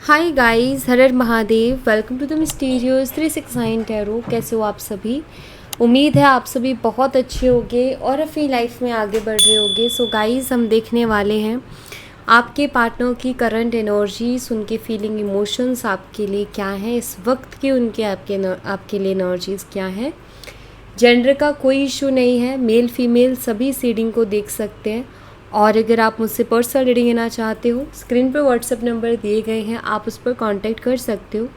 Hi guys, Har Har Mahadev. Welcome to the mysterious 369 tarot. कैसे हो आप सभी? उम्मीद है आप सभी बहुत अच्छे होंगे और अपनी लाइफ में आगे बढ़ रहे होंगे। सो गाइस, हम देखने वाले हैं आपके पार्टनर की करंट एनर्जीज, उनके फीलिंग इमोशंस आपके लिए क्या हैं इस वक्त की, उनके आपके लिए एनर्जीज क्या हैं। जेंडर का कोई इशू नहीं है, मेल फीमेल सभी रीडिंग को देख सकते हैं। और अगर आप मुझसे पर्सनल रीडिंग लेना चाहते हो, स्क्रीन पर व्हाट्सएप नंबर दिए गए हैं, आप उस पर कांटेक्ट कर सकते हो।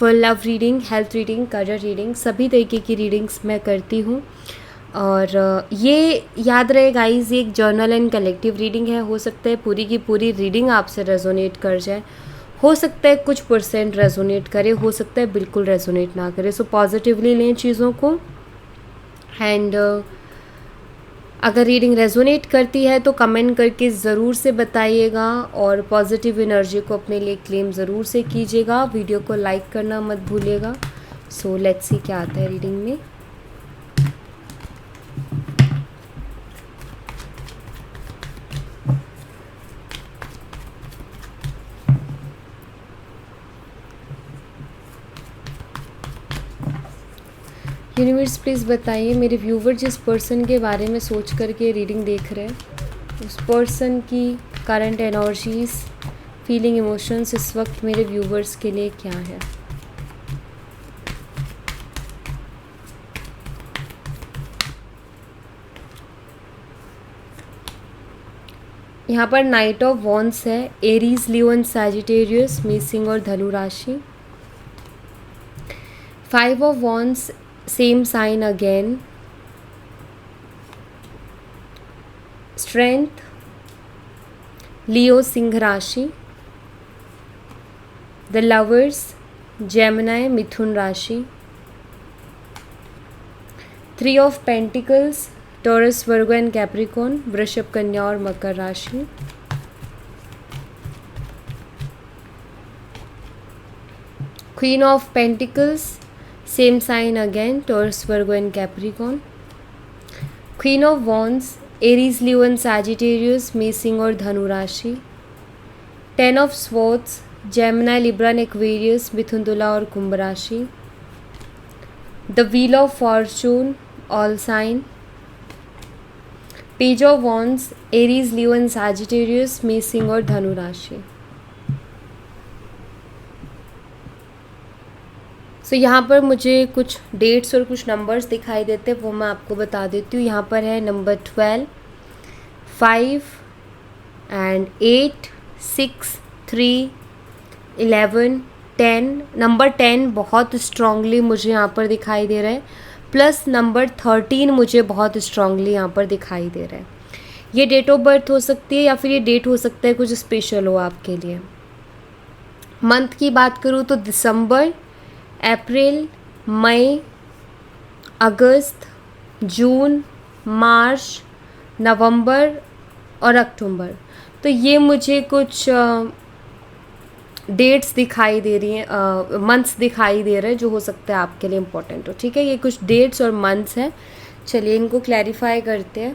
For love reading, health reading, career reading, सभी तरीके की रीडिंग्स मैं करती हूँ। और ये याद रहे गाइस, ये एक जर्नल एंड कलेक्टिव रीडिंग है। हो सकता है पूरी की पूरी रीडिंग आपसे रेजोनेट कर जाए, हो सकता है कुछ परसेंट रेजोनेट करे, हो सकता है बिल्कुल रेजोनेट ना करे। सो पॉजिटिवली लें चीज़ों को। एंड अगर रीडिंग रेजोनेट करती है तो कमेंट करके ज़रूर से बताइएगा और पॉजिटिव एनर्जी को अपने लिए क्लेम ज़रूर से कीजिएगा। वीडियो को लाइक करना मत भूलिएगा। सो लेट्स सी क्या आता है रीडिंग में। यूनिवर्स प्लीज़ बताइए, मेरे व्यूवर जिस पर्सन के बारे में सोच करके रीडिंग देख रहे हैं, उस पर्सन की करंट एनर्जीज, फीलिंग, इमोशंस इस वक्त मेरे व्यूवर्स के लिए क्या है। यहाँ पर नाइट ऑफ वॉन्ड्स है, एरीज, लियो एंड सैजिटेरियस, मेष और धनु राशि। 5 of wands, same sign again, strength, Leo, सिंह राशि। द लवर्स, जेमिनी, मिथुन राशि। 3 of pentacles, Taurus, Virgo and Capricorn, वृषभ, कन्या और मकर राशि। Queen of pentacles, same sign again, Taurus, Virgo and Capricorn. Queen of wands, Aries, Leo and Sagittarius, मेष और धनु राशि। 10 of swords, Gemini, Libra and Aquarius, Mithun, Tula और कुंभ राशि। The wheel of fortune, all sign. Page of wands, Aries, Leo and Sagittarius, मेष और धनु राशि। सो यहाँ पर मुझे कुछ डेट्स और कुछ नंबर्स दिखाई देते हैं, वो मैं आपको बता देती हूँ। यहाँ पर है नंबर 12, 5 एंड 8, 6, 3, 11, 10। नंबर 10 बहुत स्ट्रांगली मुझे यहाँ पर दिखाई दे रहा है, प्लस नंबर 13 मुझे बहुत स्ट्रांगली यहाँ पर दिखाई दे रहा है। ये डेट ऑफ बर्थ हो सकती है या फिर ये डेट हो सकता है कुछ स्पेशल हो आपके लिए। मंथ की बात करूँ तो दिसंबर, अप्रैल, मई, अगस्त, जून, मार्च, नवंबर और अक्टूबर। तो ये मुझे कुछ डेट्स दिखाई दे रही हैं, मंथ्स दिखाई दे रहे हैं जो हो सकता है आपके लिए इम्पोर्टेंट हो। ठीक है, ये कुछ डेट्स और मंथ्स हैं। चलिए इनको क्लैरिफाई करते हैं।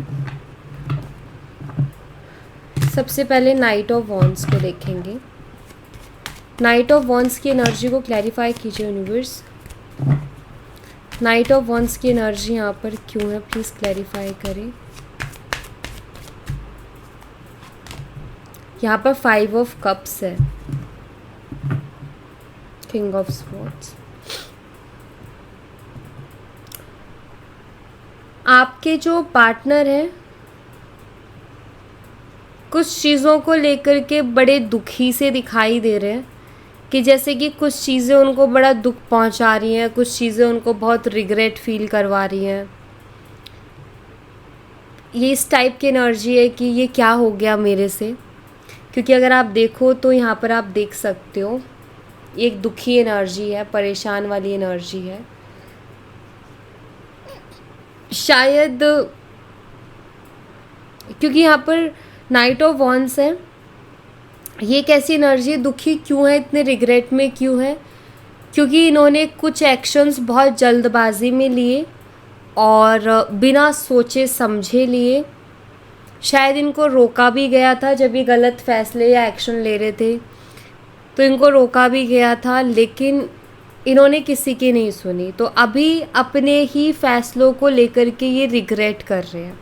सबसे पहले नाइट ऑफ वॉन्ड्स को देखेंगे। नाइट ऑफ वॉन्ड्स की एनर्जी को क्लैरिफाई कीजिए यूनिवर्स। नाइट ऑफ वॉन्ड्स की एनर्जी यहाँ पर क्यों है, प्लीज़ क्लैरिफाई करें। यहाँ पर 5 ऑफ कप्स है, किंग ऑफ स्वॉर्ड्स। आपके जो पार्टनर हैं कुछ चीज़ों को लेकर के बड़े दुखी से दिखाई दे रहे हैं, कि जैसे कि कुछ चीज़ें उनको बड़ा दुख पहुंचा रही हैं, कुछ चीज़ें उनको बहुत रिग्रेट फील करवा रही हैं। ये इस टाइप की एनर्जी है कि ये क्या हो गया मेरे से। क्योंकि अगर आप देखो तो यहाँ पर आप देख सकते हो एक दुखी एनर्जी है, परेशान वाली एनर्जी है। शायद क्योंकि यहाँ पर नाइट ऑफ वॉन्ड्स है, ये कैसी एनर्जी है, दुखी क्यों है, इतने रिग्रेट में क्यों है, क्योंकि इन्होंने कुछ एक्शंस बहुत जल्दबाजी में लिए और बिना सोचे समझे लिए। शायद इनको रोका भी गया था जब ये गलत फैसले या एक्शन ले रहे थे, तो इनको रोका भी गया था, लेकिन इन्होंने किसी की नहीं सुनी। तो अभी अपने ही फैसलों को लेकर के ये रिग्रेट कर रहे हैं,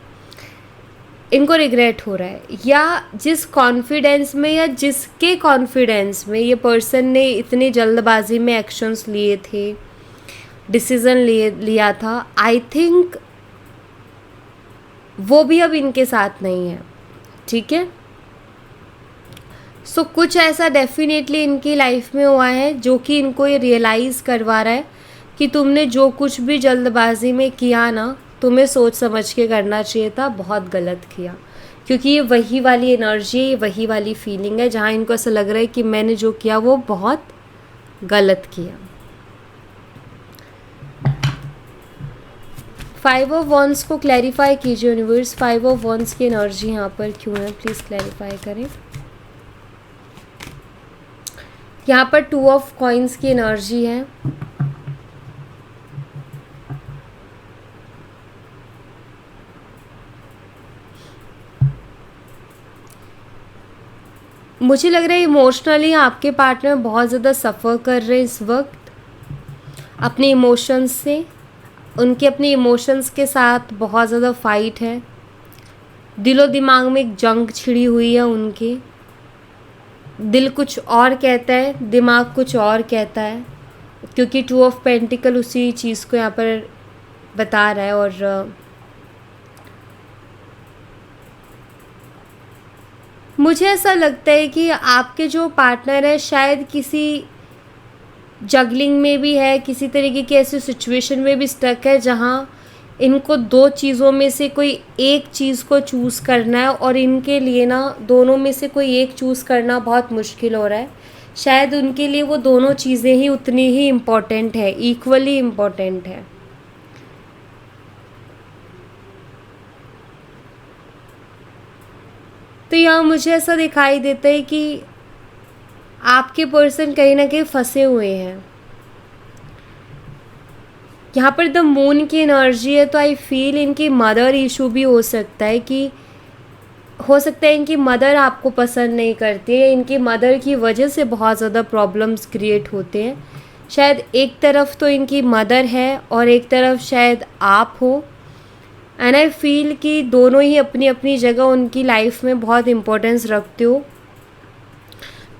इनको रिग्रेट हो रहा है, या जिस कॉन्फिडेंस में या जिसके कॉन्फिडेंस में ये पर्सन ने इतनी जल्दबाजी में एक्शंस लिए थे, डिसीज़न लिया था, आई थिंक वो भी अब इनके साथ नहीं है। ठीक है, सो कुछ ऐसा डेफिनेटली इनकी लाइफ में हुआ है जो कि इनको ये रियलाइज़ करवा रहा है कि तुमने जो कुछ भी जल्दबाजी में किया ना, तुम्हें सोच समझ के करना चाहिए था, बहुत गलत किया। क्योंकि ये वही वाली एनर्जी, ये वही वाली फीलिंग है जहाँ इनको ऐसा लग रहा है कि मैंने जो किया वो बहुत गलत किया। 5 ऑफ वॉन्ड्स को क्लैरिफाई कीजिए यूनिवर्स। 5 ऑफ वॉन्ड्स की एनर्जी यहाँ पर क्यों है, प्लीज़ क्लैरिफाई करें। यहाँ पर 2 ऑफ कॉइन्स की एनर्जी है। मुझे लग रहा है इमोशनली आपके पार्टनर बहुत ज़्यादा सफ़र कर रहे हैं इस वक्त अपने इमोशंस से। उनके अपने इमोशंस के साथ बहुत ज़्यादा फाइट है, दिलो दिमाग में एक जंग छिड़ी हुई है उनके। दिल कुछ और कहता है, दिमाग कुछ और कहता है, क्योंकि 2 ऑफ पेंटिकल उसी चीज़ को यहाँ पर बता रहा है। और मुझे ऐसा लगता है कि आपके जो पार्टनर है शायद किसी जगलिंग में भी है, किसी तरीके की ऐसी सिचुएशन में भी स्टक है जहाँ इनको 2 चीज़ों में से कोई एक चीज़ को चूज़ करना है, और इनके लिए ना दोनों में से कोई एक चूज़ करना बहुत मुश्किल हो रहा है। शायद उनके लिए वो दोनों चीज़ें ही उतनी ही इम्पॉर्टेंट है, इक्वली इम्पॉर्टेंट है। तो यहाँ मुझे ऐसा दिखाई देता है कि आपके पर्सन कहीं ना कहीं फंसे हुए हैं। यहाँ पर द मून की एनर्जी है, तो आई फील इनकी मदर इशू भी हो सकता है कि हो सकता है इनकी मदर आपको पसंद नहीं करती है, इनकी मदर की वजह से बहुत ज़्यादा प्रॉब्लम्स क्रिएट होते हैं। शायद एक तरफ तो इनकी मदर है और एक तरफ शायद आप हो, एंड आई फील कि दोनों ही अपनी अपनी जगह उनकी लाइफ में बहुत इम्पोर्टेंस रखते हो।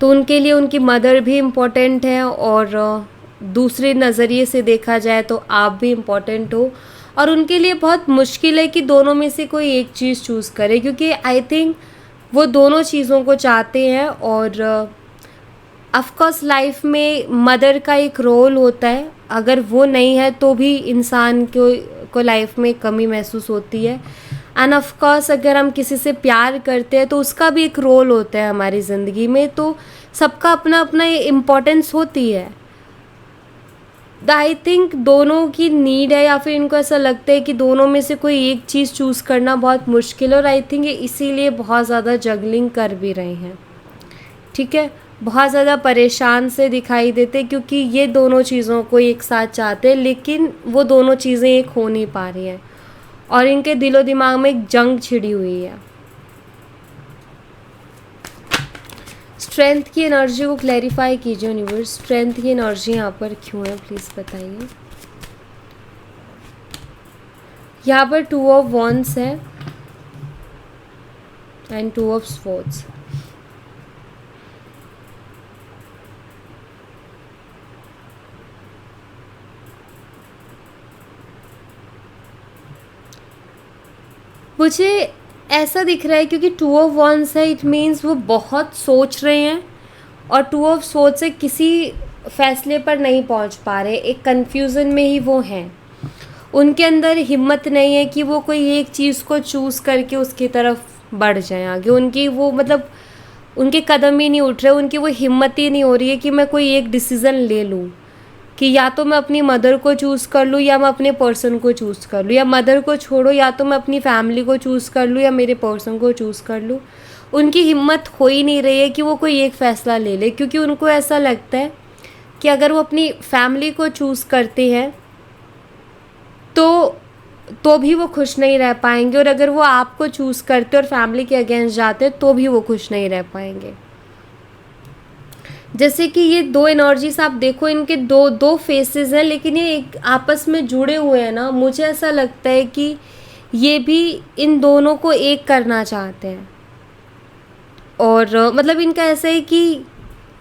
तो उनके लिए उनकी मदर भी इम्पोर्टेंट है, और दूसरे नज़रिए से देखा जाए तो आप भी इम्पोर्टेंट हो, और उनके लिए बहुत मुश्किल है कि दोनों में से कोई एक चीज़ चूज़ करे, क्योंकि आई थिंक वो दोनों चीज़ों को चाहते हैं। और ऑफकोर्स लाइफ में मदर का एक रोल होता है, अगर वो नहीं है तो भी इंसान को लाइफ में कमी महसूस होती है। एंड ऑफकोर्स अगर हम किसी से प्यार करते हैं तो उसका भी एक रोल होता है हमारी ज़िंदगी में, तो सबका अपना अपना इम्पोर्टेंस होती है। आई थिंक दोनों की नीड है, या फिर इनको ऐसा लगता है कि दोनों में से कोई एक चीज़ चूज़ करना बहुत मुश्किल है, और आई थिंक ये इसीलिए बहुत ज़्यादा जगलिंग कर भी रहे हैं। ठीक है, बहुत ज़्यादा परेशान से दिखाई देते, क्योंकि ये दोनों चीज़ों को एक साथ चाहते हैं, लेकिन वो दोनों चीज़ें एक हो नहीं पा रही हैं, और इनके दिलो दिमाग में एक जंग छिड़ी हुई है। स्ट्रेंथ की एनर्जी को क्लैरिफाई कीजिए यूनिवर्स। स्ट्रेंथ की एनर्जी यहाँ पर क्यों है, प्लीज़ बताइए। यहाँ पर 2 ऑफ वॉन्ड्स है एंड 2 ऑफ स्वॉर्ड्स। मुझे ऐसा दिख रहा है क्योंकि 2 ऑफ वॉन्ड्स है, इट मीन्स वो बहुत सोच रहे हैं, और 2 ऑफ स्वॉर्ड्स से किसी फैसले पर नहीं पहुंच पा रहे, एक कन्फ्यूज़न में ही वो हैं। उनके अंदर हिम्मत नहीं है कि वो कोई एक चीज़ को चूज़ करके उसकी तरफ बढ़ जाएं आगे। उनकी वो मतलब उनके कदम ही नहीं उठ रहे, उनकी वो हिम्मत ही नहीं हो रही है कि मैं कोई एक डिसीज़न ले लूँ, कि या तो मैं अपनी मदर को चूज़ कर लूँ या मैं अपने पर्सन को चूज़ कर लूँ, या मदर को छोड़ो या तो मैं अपनी फैमिली को चूज़ कर लूँ या मेरे पर्सन को चूज़ कर लूँ। उनकी हिम्मत हो ही नहीं रही है कि वो कोई एक फ़ैसला ले ले, क्योंकि उनको ऐसा लगता है कि अगर वो अपनी फैमिली को चूज़ करते हैं तो भी वो खुश नहीं रह पाएंगे, और अगर वो आपको चूज़ करते और फैमिली के अगेंस्ट जाते तो भी वो खुश नहीं रह पाएंगे। जैसे कि ये दो एनर्जीज आप देखो, इनके दो दो फेसेस हैं, लेकिन ये एक आपस में जुड़े हुए हैं ना। मुझे ऐसा लगता है कि ये भी इन दोनों को एक करना चाहते हैं। और मतलब इनका ऐसा है कि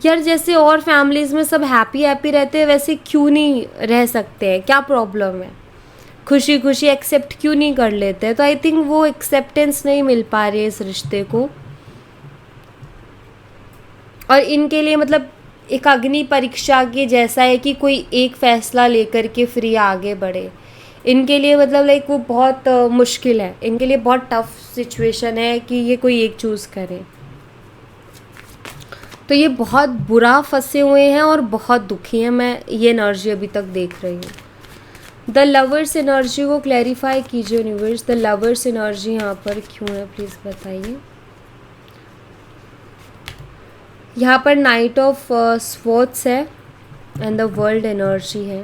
यार जैसे और फैमिलीज़ में सब हैप्पी हैप्पी रहते हैं, वैसे क्यों नहीं रह सकते हैं, क्या प्रॉब्लम है, खुशी खुशी एक्सेप्ट क्यों नहीं कर लेते हैं। तो आई थिंक वो एक्सेप्टेंस नहीं मिल पा रही है इस रिश्ते को। और इनके लिए मतलब एक अग्नि परीक्षा के जैसा है कि कोई एक फ़ैसला लेकर के फिर ये आगे बढ़े। इनके लिए मतलब लाइक वो बहुत मुश्किल है, इनके लिए बहुत टफ सिचुएशन है कि ये कोई एक चूज़ करे। तो ये बहुत बुरा फंसे हुए हैं और बहुत दुखी हैं, मैं ये एनर्जी अभी तक देख रही हूँ। द लवर्स एनर्जी को क्लैरिफाई कीजिए यूनिवर्स, द लवर्स एनर्जी यहाँ पर क्यों है प्लीज़ बताइए। यहाँ पर नाइट ऑफ स्वॉर्ड्स है एंड द वर्ल्ड एनर्जी है।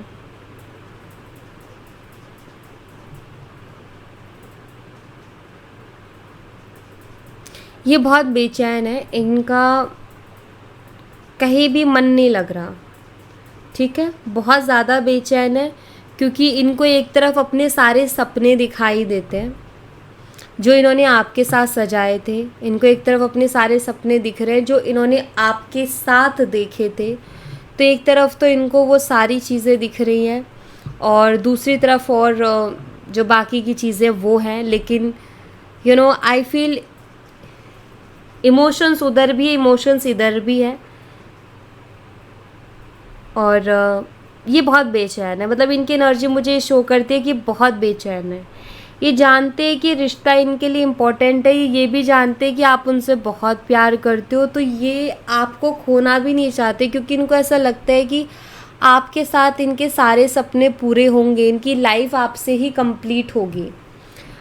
ये बहुत बेचैन है, इनका कहीं भी मन नहीं लग रहा, ठीक है, बहुत ज़्यादा बेचैन है, क्योंकि इनको एक तरफ अपने सारे सपने दिखाई देते हैं जो इन्होंने आपके साथ सजाए थे। इनको एक तरफ अपने सारे सपने दिख रहे हैं जो इन्होंने आपके साथ देखे थे। तो एक तरफ तो इनको वो सारी चीज़ें दिख रही हैं और दूसरी तरफ और जो बाकी की चीज़ें वो हैं, लेकिन you know I feel emotions उधर भी है, इमोशंस इधर भी है। और ये बहुत बेचैन है, मतलब इनकी एनर्जी मुझे शो करती है कि बहुत बेचैन है। ये जानते हैं कि रिश्ता इनके लिए इम्पोर्टेंट है, ये भी जानते हैं कि आप उनसे बहुत प्यार करते हो, तो ये आपको खोना भी नहीं चाहते, क्योंकि इनको ऐसा लगता है कि आपके साथ इनके सारे सपने पूरे होंगे, इनकी लाइफ आपसे ही कंप्लीट होगी।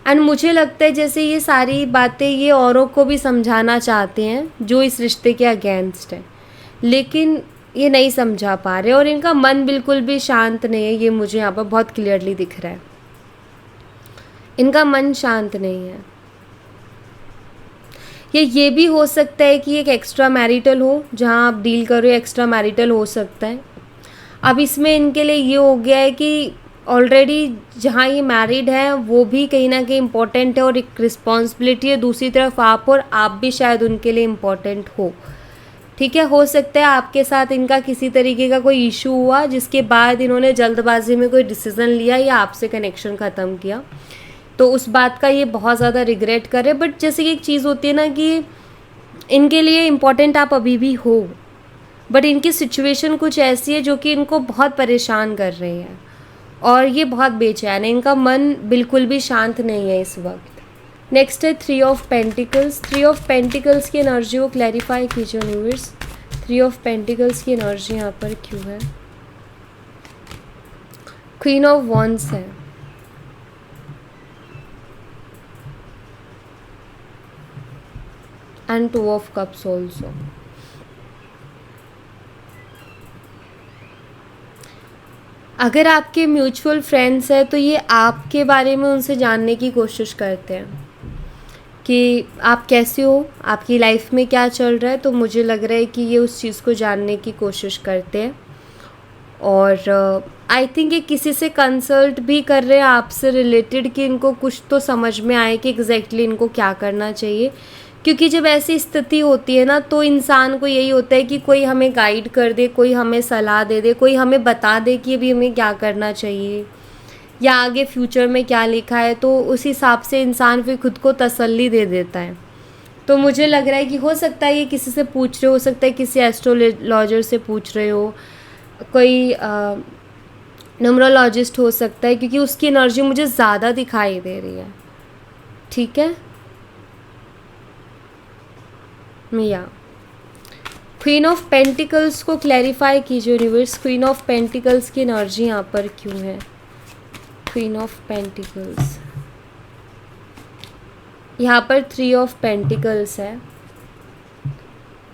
एंड मुझे लगता है जैसे ये सारी बातें ये औरों को भी समझाना चाहते हैं जो इस रिश्ते के अगेंस्ट है, लेकिन ये नहीं समझा पा रहे और इनका मन बिल्कुल भी शांत नहीं है। ये मुझे यहाँ पर बहुत क्लियरली दिख रहा है, इनका मन शांत नहीं है। ये भी हो सकता है कि एक एक्स्ट्रा मैरिटल हो, जहाँ आप डील कर रहे हो एक्स्ट्रा मैरिटल हो सकता है। अब इसमें इनके लिए ये हो गया है कि ऑलरेडी जहाँ ये मैरिड है वो भी कहीं ना कहीं इम्पोर्टेंट है और एक रिस्पॉन्सिबिलिटी है, दूसरी तरफ आप भी शायद उनके लिए इम्पोर्टेंट हो, ठीक है। हो सकता है आपके साथ इनका किसी तरीके का कोई इशू हुआ जिसके बाद इन्होंने जल्दबाजी में कोई डिसीज़न लिया या आपसे कनेक्शन ख़त्म किया, तो उस बात का ये बहुत ज़्यादा रिग्रेट कर रहे हैं। बट जैसे कि एक चीज़ होती है ना कि इनके लिए इम्पोर्टेंट आप अभी भी हो, बट इनकी सिचुएशन कुछ ऐसी है जो कि इनको बहुत परेशान कर रही है और ये बहुत बेचैन है, इनका मन बिल्कुल भी शांत नहीं है इस वक्त। नेक्स्ट है 3 ऑफ पेंटिकल्स। 3 ऑफ पेंटिकल्स की एनर्जी को क्लैरिफाई कीजिए यूनिवर्स, 3 ऑफ पेंटिकल्स की एनर्जी यहाँ पर क्यों है। क्वीन ऑफ वॉन्ड्स है, एंड 2 ऑफ कप्स ऑल्सो। अगर आपके म्यूचुअल फ्रेंड्स हैं तो ये आपके बारे में उनसे जानने की कोशिश करते हैं कि आप कैसे हो, आपकी लाइफ में क्या चल रहा है। तो मुझे लग रहा है कि ये उस चीज़ को जानने की कोशिश करते हैं और आई थिंक ये किसी से कंसल्ट भी कर रहे हैं आपसे रिलेटेड कि इनको कुछ तो समझ में आए कि एग्जैक्टली इनको क्या करना चाहिए। क्योंकि जब ऐसी स्थिति होती है ना तो इंसान को यही होता है कि कोई हमें गाइड कर दे, कोई हमें सलाह दे दे, कोई हमें बता दे कि अभी हमें क्या करना चाहिए या आगे फ्यूचर में क्या लिखा है, तो उस हिसाब से इंसान फिर खुद को तसल्ली दे देता है। तो मुझे लग रहा है कि हो सकता है ये किसी से पूछ रहे हो सकता है किसी एस्ट्रोलॉजर से पूछ रहे हो, कोई न्यूमरोलॉजिस्ट हो सकता है, क्योंकि उसकी एनर्जी मुझे ज़्यादा दिखाई दे रही है, ठीक है। या क्वीन ऑफ पेंटिकल्स को क्लैरिफाई कीजिए यूनिवर्स, क्वीन ऑफ पेंटिकल्स की एनर्जी यहाँ पर क्यों है। क्वीन ऑफ पेंटिकल्स, यहाँ पर 3 ऑफ पेंटिकल्स है।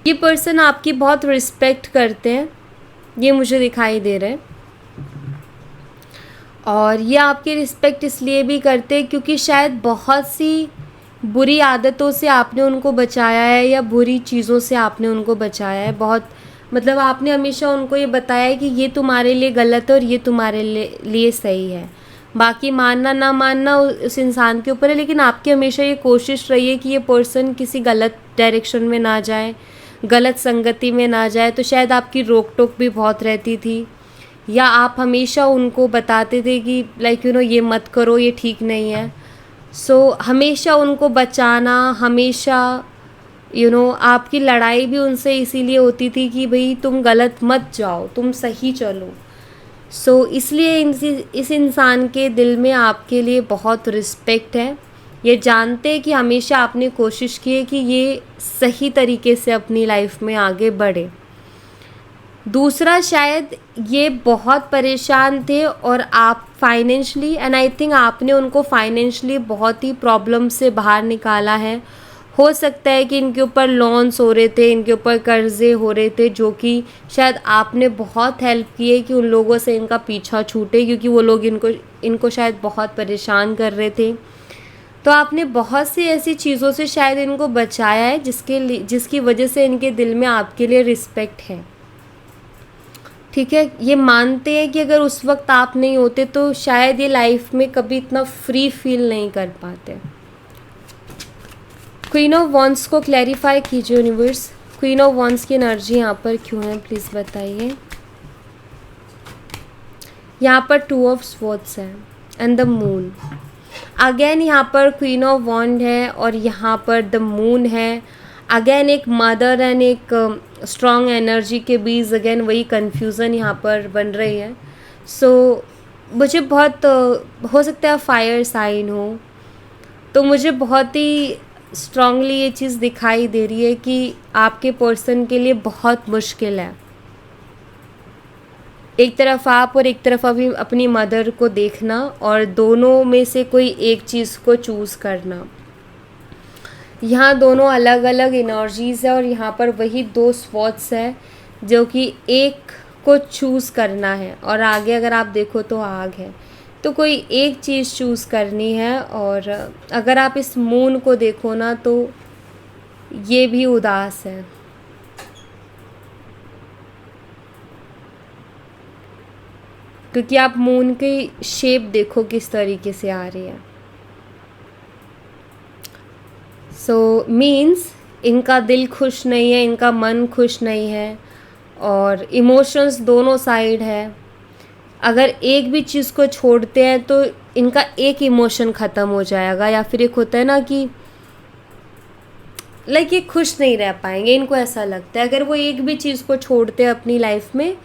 ये पर्सन आपकी बहुत रिस्पेक्ट करते हैं, ये मुझे दिखाई दे रहा है, और ये आपकी रिस्पेक्ट इसलिए भी करते हैं क्योंकि शायद बहुत सी बुरी आदतों से आपने उनको बचाया है या बुरी चीज़ों से आपने उनको बचाया है, बहुत मतलब आपने हमेशा उनको ये बताया कि ये तुम्हारे लिए गलत है और ये तुम्हारे लिए सही है। बाकी मानना ना मानना उस इंसान के ऊपर है, लेकिन आपकी हमेशा ये कोशिश रही है कि ये पर्सन किसी गलत डायरेक्शन में ना जाए, गलत संगति में ना जाए। तो शायद आपकी रोक टोक भी बहुत रहती थी, या आप हमेशा उनको बताते थे कि लाइक ये मत करो, ये ठीक नहीं है। सो हमेशा उनको बचाना, हमेशा आपकी लड़ाई भी उनसे इसीलिए होती थी कि भाई तुम गलत मत जाओ, तुम सही चलो। सो इसलिए इस इंसान के दिल में आपके लिए बहुत रिस्पेक्ट है। ये जानते हैं कि हमेशा आपने कोशिश की है कि ये सही तरीके से अपनी लाइफ में आगे बढ़े। दूसरा, शायद ये बहुत परेशान थे और आप फाइनेंशली, एंड आई थिंक आपने उनको फाइनेंशली बहुत ही प्रॉब्लम से बाहर निकाला है। हो सकता है कि इनके ऊपर लोन्स हो रहे थे, इनके ऊपर कर्जे हो रहे थे, जो कि शायद आपने बहुत हेल्प की है कि उन लोगों से इनका पीछा छूटे, क्योंकि वो लोग इनको शायद बहुत परेशान कर रहे थे। तो आपने बहुत सी ऐसी चीज़ों से शायद इनको बचाया है जिसकी वजह से इनके दिल में आपके लिए रिस्पेक्ट है। ठीक है, ये मानते हैं कि अगर उस वक्त आप नहीं होते तो शायद ये लाइफ में कभी इतना फ्री फील नहीं कर पाते। क्वीन ऑफ वॉन्ड्स को क्लैरिफाई कीजिए यूनिवर्स। क्वीन ऑफ वॉन्ड्स की एनर्जी यहाँ पर क्यों है, प्लीज़ बताइए। यहाँ पर टू ऑफ स्वॉर्ड्स है एंड द मून। अगेन यहाँ पर क्वीन ऑफ वॉन्ड है और यहाँ पर द मून है। अगेन एक मदर एंड एक स्ट्रॉन्ग एनर्जी के बीच अगेन वही कन्फ्यूज़न यहाँ पर बन रही है। सो मुझे बहुत हो सकता है फायर साइन हो, तो मुझे बहुत ही स्ट्रांगली ये चीज़ दिखाई दे रही है कि आपके पर्सन के लिए बहुत मुश्किल है। एक तरफ आप और एक तरफ अभी अपनी मदर को देखना, और दोनों में से कोई एक चीज़ को चूज़ करना। यहाँ दोनों अलग अलग एनर्जीज़ है और यहाँ पर वही दो स्वॉर्ड्स है जो कि एक को चूज़ करना है, और आगे अगर आप देखो तो आग है। तो कोई एक चीज़ चूज़ करनी है। और अगर आप इस मून को देखो ना तो ये भी उदास है, क्योंकि आप मून की शेप देखो किस तरीके से आ रही है। सो मीन्स इनका दिल खुश नहीं है, इनका मन खुश नहीं है, और इमोशंस दोनों साइड है। अगर एक भी चीज़ को छोड़ते हैं तो इनका एक इमोशन ख़त्म हो जाएगा, या फिर एक होता है ना कि लाइक ये खुश नहीं रह पाएंगे। इनको ऐसा लगता है अगर वो एक भी चीज़ को छोड़ते हैं अपनी लाइफ में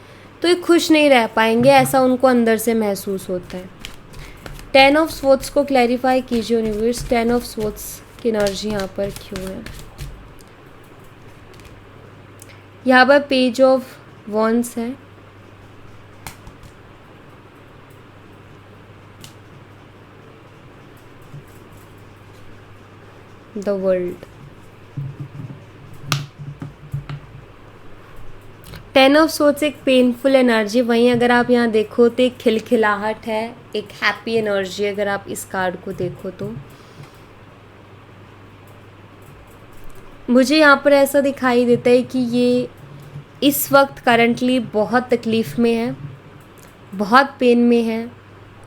तो ये खुश नहीं रह पाएंगे, ऐसा उनको अंदर से महसूस होता है। 10 ऑफ स्वॉर्ड्स को क्लैरिफाई कीजिए यूनिवर्स। 10 ऑफ स्वॉर्ड्स की एनर्जी यहाँ पर क्यों है। यहाँ पर पेज ऑफ वॉन्ड्स है, द वर्ल्ड। 10 ऑफ स्वॉर्ड्स एक पेनफुल एनर्जी, वहीं अगर आप यहाँ देखो तो एक खिलखिलाहट है, एक हैप्पी एनर्जी अगर आप इस कार्ड को देखो तो। मुझे यहाँ पर ऐसा दिखाई देता है कि ये इस वक्त करंटली बहुत तकलीफ़ में है, बहुत पेन में है,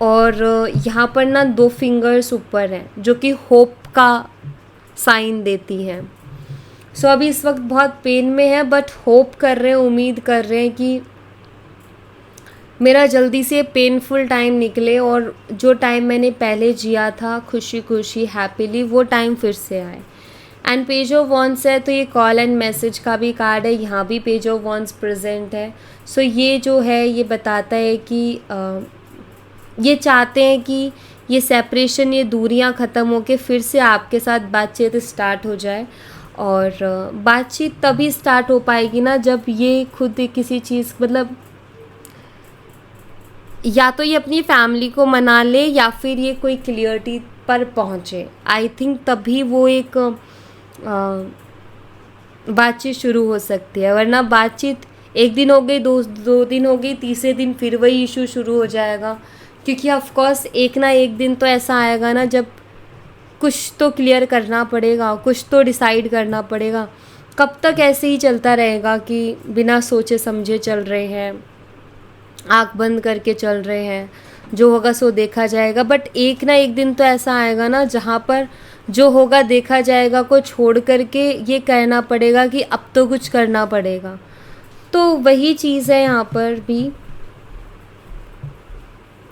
और यहाँ पर ना 2 फिंगर्स ऊपर हैं जो कि होप का साइन देती हैं। सो अभी इस वक्त बहुत पेन में है, बट होप कर रहे हैं, उम्मीद कर रहे हैं कि मेरा जल्दी से पेनफुल टाइम निकले और जो टाइम मैंने पहले जिया था खुशी खुशी हैप्पीली, वो टाइम फिर से आए। एंड पेज ऑफ वॉन्ड्स है तो ये कॉल एंड मैसेज का भी कार्ड है, यहाँ भी पेज ऑफ वॉन्ड्स प्रेजेंट है। सो ये जो है ये बताता है कि ये चाहते हैं कि ये सेपरेशन, ये दूरियां ख़त्म होके फिर से आपके साथ बातचीत स्टार्ट हो जाए। और बातचीत तभी स्टार्ट हो पाएगी ना जब ये खुद किसी चीज़, मतलब या तो ये अपनी फैमिली को मना ले या फिर ये कोई क्लियरिटी पर पहुँचे। आई थिंक तभी वो एक बातचीत शुरू हो सकती है, वरना बातचीत एक दिन हो गई, दो दिन हो गई, तीसरे दिन फिर वही इशू शुरू हो जाएगा। क्योंकि ऑफ कोर्स एक ना एक दिन तो ऐसा आएगा ना जब कुछ तो क्लियर करना पड़ेगा, कुछ तो डिसाइड करना पड़ेगा। कब तक ऐसे ही चलता रहेगा कि बिना सोचे समझे चल रहे हैं, आँख बंद करके चल रहे हैं, जो होगा सो देखा जाएगा। बट एक ना एक दिन तो ऐसा आएगा ना जहाँ पर जो होगा देखा जाएगा को छोड़ करके ये कहना पड़ेगा कि अब तो कुछ करना पड़ेगा। तो वही चीज़ है यहाँ पर भी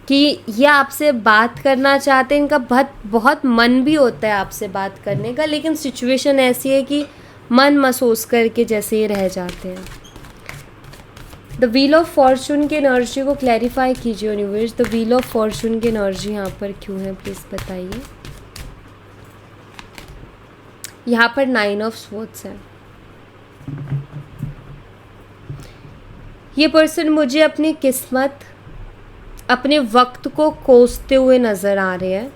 कि ये आपसे बात करना चाहते हैं, इनका बहुत बहुत मन भी होता है आपसे बात करने का, लेकिन सिचुएशन ऐसी है कि मन महसूस करके जैसे ही रह जाते हैं। द व्हील ऑफ फॉर्चून की एनर्जी को क्लैरिफाई कीजिए universe. The wheel of Fortune की एनर्जी यहाँ पर क्यों है, प्लीज़ बताइए। यहाँ पर 9 ऑफ स्वॉर्ड्स है। ये पर्सन मुझे अपनी किस्मत, अपने वक्त को कोसते हुए नज़र आ रहे हैं।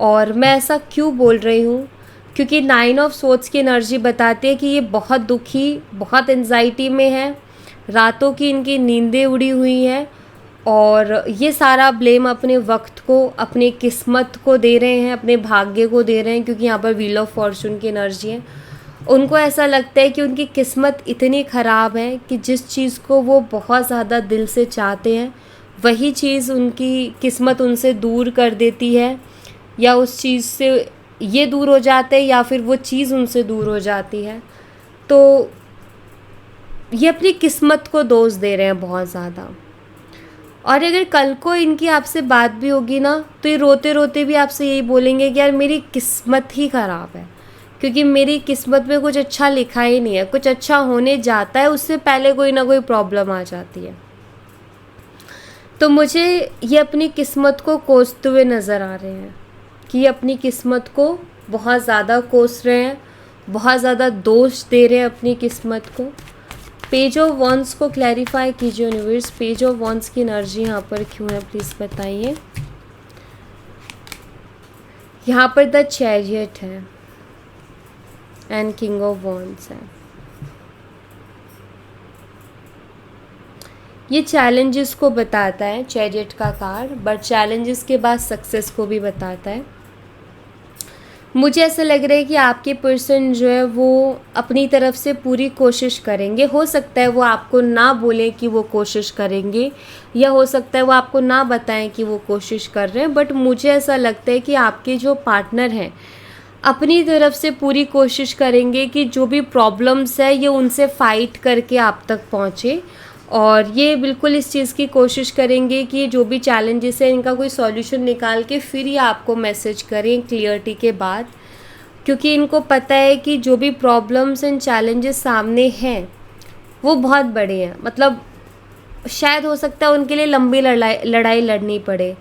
और मैं ऐसा क्यों बोल रही हूँ, क्योंकि 9 ऑफ स्वॉर्ड्स की एनर्जी बताती है कि ये बहुत दुखी, बहुत एंजाइटी में है, रातों की इनकी नींदें उड़ी हुई हैं और ये सारा ब्लेम अपने वक्त को, अपनी किस्मत को दे रहे हैं, अपने भाग्य को दे रहे हैं, क्योंकि यहाँ पर व्हील ऑफ फॉर्चून की एनर्जी है। उनको ऐसा लगता है कि उनकी किस्मत इतनी ख़राब है कि जिस चीज़ को वो बहुत ज़्यादा दिल से चाहते हैं वही चीज़ उनकी किस्मत उनसे दूर कर देती है, या उस चीज़ से ये दूर हो जाते हैं या फिर वो चीज़ उनसे दूर हो जाती है। तो ये अपनी किस्मत को दोष दे रहे हैं बहुत ज़्यादा। और अगर कल को इनकी आपसे बात भी होगी ना, तो ये रोते रोते भी आपसे यही बोलेंगे कि यार मेरी किस्मत ही ख़राब है, क्योंकि मेरी किस्मत में कुछ अच्छा लिखा ही नहीं है, कुछ अच्छा होने जाता है उससे पहले कोई ना कोई प्रॉब्लम आ जाती है। तो मुझे ये अपनी किस्मत को कोसते हुए नज़र आ रहे हैं कि ये अपनी किस्मत को बहुत ज़्यादा कोस रहे हैं, बहुत ज़्यादा दोष दे रहे हैं अपनी किस्मत को। पेज ऑफ वॉन्ड्स को क्लैरिफाई कीजिए यूनिवर्स। पेज ऑफ वॉन्ड्स की एनर्जी यहाँ पर क्यों है, प्लीज़ बताइए। यहाँ पर द चैरियट है एंड किंग ऑफ वॉन्ड्स है। ये चैलेंजेस को बताता है, चैरियट का कार्ड, बट चैलेंजेस के बाद सक्सेस को भी बताता है। मुझे ऐसा लग रहा है कि आपके पर्सन जो है वो अपनी तरफ से पूरी कोशिश करेंगे। हो सकता है वो आपको ना बोले कि वो कोशिश करेंगे, या हो सकता है वो आपको ना बताएं कि वो कोशिश कर रहे हैं, बट मुझे ऐसा लगता है कि आपके जो पार्टनर हैं अपनी तरफ से पूरी कोशिश करेंगे कि जो भी प्रॉब्लम्स है ये उनसे फ़ाइट करके आप तक पहुँचे। और ये बिल्कुल इस चीज़ की कोशिश करेंगे कि जो भी चैलेंजेस है इनका कोई सॉल्यूशन निकाल के फिर ही आपको मैसेज करें क्लियरिटी के बाद, क्योंकि इनको पता है कि जो भी प्रॉब्लम्स एंड चैलेंजेस सामने हैं वो बहुत बड़े हैं। मतलब शायद हो सकता है उनके लिए लंबी लड़ाई लड़नी पड़े,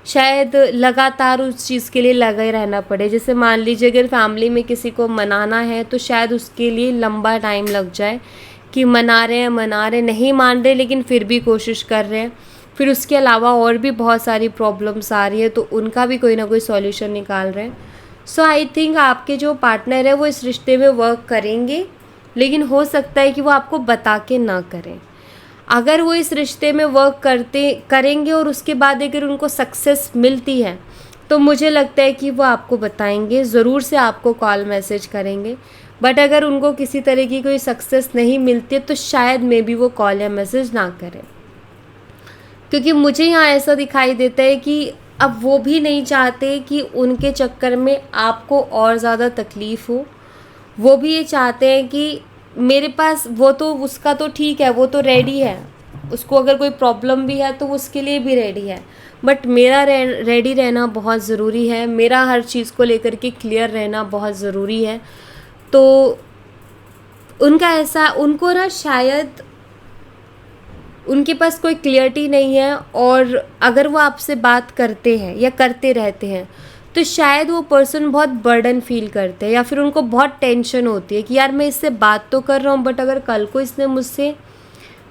शायद लगातार उस चीज़ के लिए लगे रहना पड़े। जैसे मान लीजिए अगर फैमिली में किसी को मनाना है तो शायद उसके लिए लंबा टाइम लग जाए कि मना रहे नहीं मान रहे लेकिन फिर भी कोशिश कर रहे हैं। फिर उसके अलावा और भी बहुत सारी प्रॉब्लम्स आ रही है तो उनका भी कोई ना कोई सॉल्यूशन निकाल रहे हैं। सो आई थिंक आपके जो पार्टनर है वो इस रिश्ते में वर्क करेंगे, लेकिन हो सकता है कि वो आपको बता के ना करें। अगर वो इस रिश्ते में वर्क करेंगे और उसके बाद अगर उनको सक्सेस मिलती है तो मुझे लगता है कि वो आपको बताएंगे, ज़रूर से आपको कॉल मैसेज करेंगे। बट अगर उनको किसी तरह की कोई सक्सेस नहीं मिलती है तो शायद मे बी वो कॉल या मैसेज ना करें, क्योंकि मुझे यहाँ ऐसा दिखाई देता है कि अब वो भी नहीं चाहते कि उनके चक्कर में आपको और ज़्यादा तकलीफ़ हो। वो भी ये चाहते हैं कि मेरे पास वो तो उसका तो ठीक है, वो तो रेडी है, उसको अगर कोई प्रॉब्लम भी है तो उसके लिए भी रेडी है, बट मेरा रेडी रहना बहुत ज़रूरी है, मेरा हर चीज़ को लेकर के क्लियर रहना बहुत ज़रूरी है। तो उनका ऐसा, उनको ना शायद उनके पास कोई क्लियरिटी नहीं है, और अगर वो आपसे बात करते हैं या करते रहते हैं तो शायद वो पर्सन बहुत बर्डन फील करते हैं, या फिर उनको बहुत टेंशन होती है कि यार मैं इससे बात तो कर रहा हूँ बट अगर कल को इसने मुझसे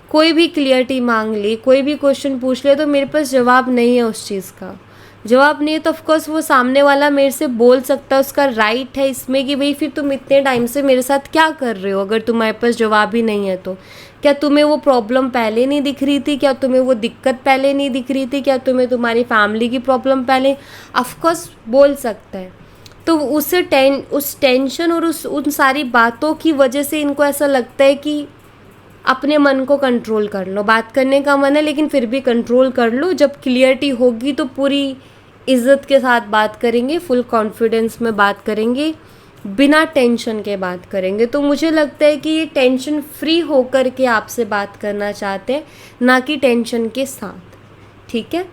कोई भी क्लियरिटी मांग ली, कोई भी क्वेश्चन पूछ ले तो मेरे पास जवाब नहीं है, उस चीज़ का जवाब नहीं है। तो ऑफकोर्स वो सामने वाला मेरे से बोल सकता है, उसका राइट है इसमें कि भाई फिर तुम इतने टाइम से मेरे साथ क्या कर रहे हो अगर तुम्हारे पास जवाब ही नहीं है तो। क्या तुम्हें वो प्रॉब्लम पहले नहीं दिख रही थी, क्या तुम्हें वो दिक्कत पहले नहीं दिख रही थी, क्या तुम्हें तुम्हारी फैमिली की प्रॉब्लम पहले, ऑफकोर्स बोल सकता है। तो उस टेंशन और उन सारी बातों की वजह से इनको ऐसा लगता है कि अपने मन को कंट्रोल कर लो। बात करने का मन है लेकिन फिर भी कंट्रोल कर लो, जब क्लियरिटी होगी तो पूरी इज़्ज़त के साथ बात करेंगे, फुल कॉन्फिडेंस में बात करेंगे, बिना टेंशन के बात करेंगे। तो मुझे लगता है कि ये टेंशन फ्री होकर के आपसे बात करना चाहते हैं, ना कि टेंशन के साथ। ठीक है,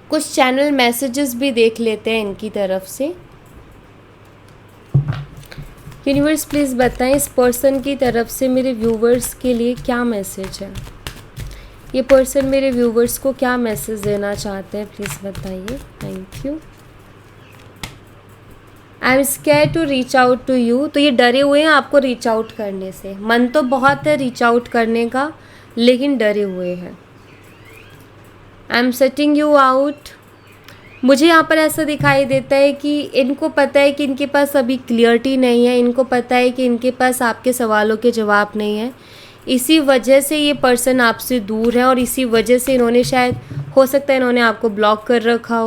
कुछ चैनल मैसेजेस भी देख लेते हैं इनकी तरफ से। यूनिवर्स प्लीज़ बताएं इस पर्सन की तरफ से मेरे व्यूवर्स के लिए क्या मैसेज है। ये पर्सन मेरे व्यूवर्स को क्या मैसेज देना चाहते हैं, प्लीज़ बताइए। Thank you. I am scared to reach out to you. तो ये डरे हुए हैं आपको रीच आउट करने से। मन तो बहुत है रीच आउट करने का, लेकिन डरे हुए हैं। I am setting you out. मुझे यहाँ पर ऐसा दिखाई देता है कि इनको पता है कि इनके पास अभी क्लियरिटी नहीं है, इनको पता है कि इनके पास आपके सवालों के जवाब नहीं है। इसी वजह से ये पर्सन आपसे दूर है, और इसी वजह से इन्होंने शायद, हो सकता है इन्होंने आपको ब्लॉक कर रखा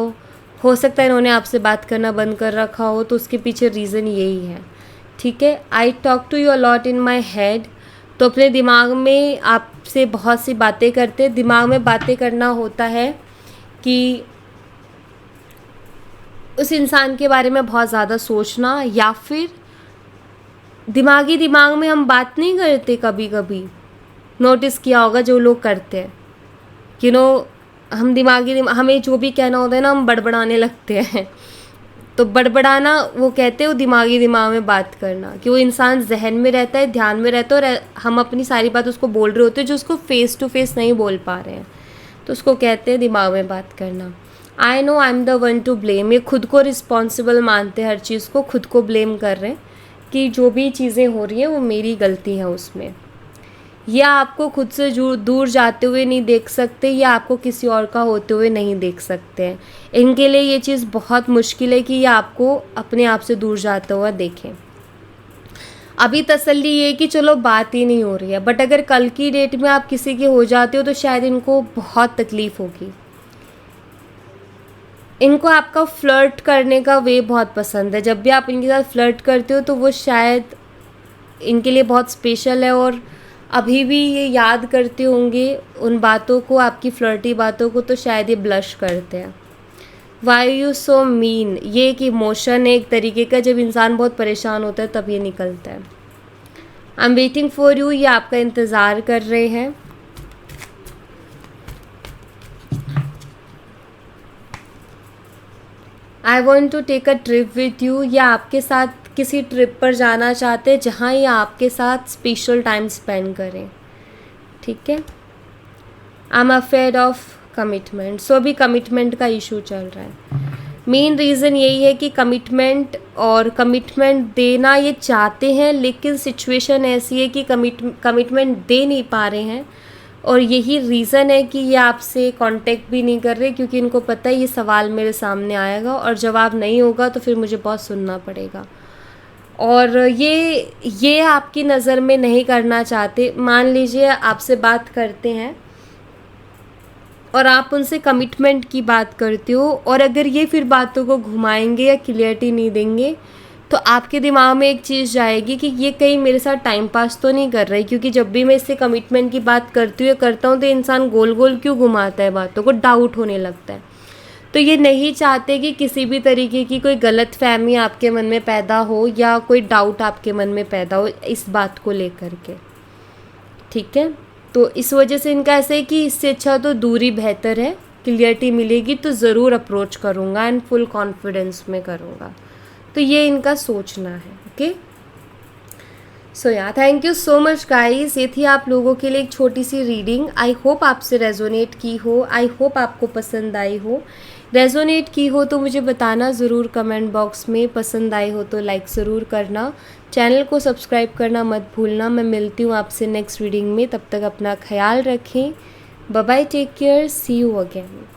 हो सकता है इन्होंने आपसे बात करना बंद कर रखा हो। तो उसके पीछे रीज़न यही है। ठीक है, I talk to you a lot in my head. तो अपने दिमाग में आपसे बहुत सी बातें करते। दिमाग में बातें करना होता है कि उस इंसान के बारे में बहुत ज़्यादा सोचना, या फिर दिमाग में हम बात नहीं करते। कभी कभी नोटिस किया होगा जो लोग करते हैं, हम हमें जो भी कहना होता है ना, हम बड़बड़ाने लगते हैं। तो बड़बड़ाना वो कहते हैं वो दिमाग में बात करना, कि वो इंसान जहन में रहता है, ध्यान में रहता है, और हम अपनी सारी बात उसको बोल रहे होते हैं जो उसको फेस टू फेस नहीं बोल पा रहे हैं। तो उसको कहते हैं दिमाग में बात करना। I know I am the one two blame. ये खुद को रिस्पॉन्सिबल मानते हैं, हर चीज़ को खुद को ब्लेम कर रहे हैं कि जो भी चीज़ें हो रही हैं वो मेरी गलती है उसमें। या आपको खुद से दूर जाते हुए नहीं देख सकते, या आपको किसी और का होते हुए नहीं देख सकते हैं। इनके लिए ये चीज़ बहुत मुश्किल है कि ये आपको अपने आप से दूर जाता हुआ देखें। अभी तसल्ली ये कि चलो बात ही नहीं हो रही है, बट अगर कल की डेट में आप किसी के हो जाते हो तो शायद इनको बहुत तकलीफ़ होगी। इनको आपका फ्लर्ट करने का वे बहुत पसंद है। जब भी आप इनके साथ फ्लर्ट करते हो तो वो शायद इनके लिए बहुत स्पेशल है, और अभी भी ये याद करते होंगे उन बातों को, आपकी फ्लर्टी बातों को, तो शायद ये ब्लश करते हैं। वाई यू सो मीन, ये एक इमोशन है एक तरीके का, जब इंसान बहुत परेशान होता है तब ये निकलता है। I am waiting for you, ये आपका इंतज़ार कर रहे हैं। I want to take a trip with you, या आपके साथ किसी ट्रिप पर जाना चाहते हैं जहाँ ये आपके साथ स्पेशल टाइम स्पेंड करें। ठीक है, I M afraid of commitment. सो अभी कमिटमेंट का इशू चल रहा है। मेन रीज़न यही है कि कमिटमेंट देना ये चाहते हैं, लेकिन सिचुएशन ऐसी है कि कमिटमेंट दे नहीं पा रहे हैं, और यही रीज़न है कि ये आपसे कांटेक्ट भी नहीं कर रहे, क्योंकि इनको पता है ये सवाल मेरे सामने आएगा और जवाब नहीं होगा तो फिर मुझे बहुत सुनना पड़ेगा। और ये आपकी नज़र में नहीं करना चाहते। मान लीजिए आपसे बात करते हैं और आप उनसे कमिटमेंट की बात करते हो, और अगर ये फिर बातों को घुमाएंगे या क्लियरिटी नहीं देंगे, तो आपके दिमाग में एक चीज़ जाएगी कि ये कहीं मेरे साथ टाइम पास तो नहीं कर रही, क्योंकि जब भी मैं इससे कमिटमेंट की बात करता हूँ तो इंसान गोल गोल क्यों घुमाता है बातों को, डाउट होने लगता है। तो ये नहीं चाहते कि किसी भी तरीके की कोई गलत फहमी आपके मन में पैदा हो, या कोई डाउट आपके मन में पैदा हो इस बात को लेकर के। ठीक है, तो इस वजह से इनका ऐसा है कि इससे अच्छा तो दूरी बेहतर है। क्लियरिटी मिलेगी तो ज़रूर अप्रोच करूँगा, एंड फुल कॉन्फिडेंस में करूँगा। तो ये इनका सोचना है। ओके, सो या thank you so much guys. ये थी आप लोगों के लिए एक छोटी सी रीडिंग। आई होप आपसे रेजोनेट की हो, आई होप आपको पसंद आई हो। रेजोनेट की हो तो मुझे बताना ज़रूर कमेंट बॉक्स में। पसंद आई हो तो लाइक ज़रूर करना, चैनल को सब्सक्राइब करना मत भूलना। मैं मिलती हूँ आपसे नेक्स्ट रीडिंग में, तब तक अपना ख्याल रखें। Bye bye, take care, see you again.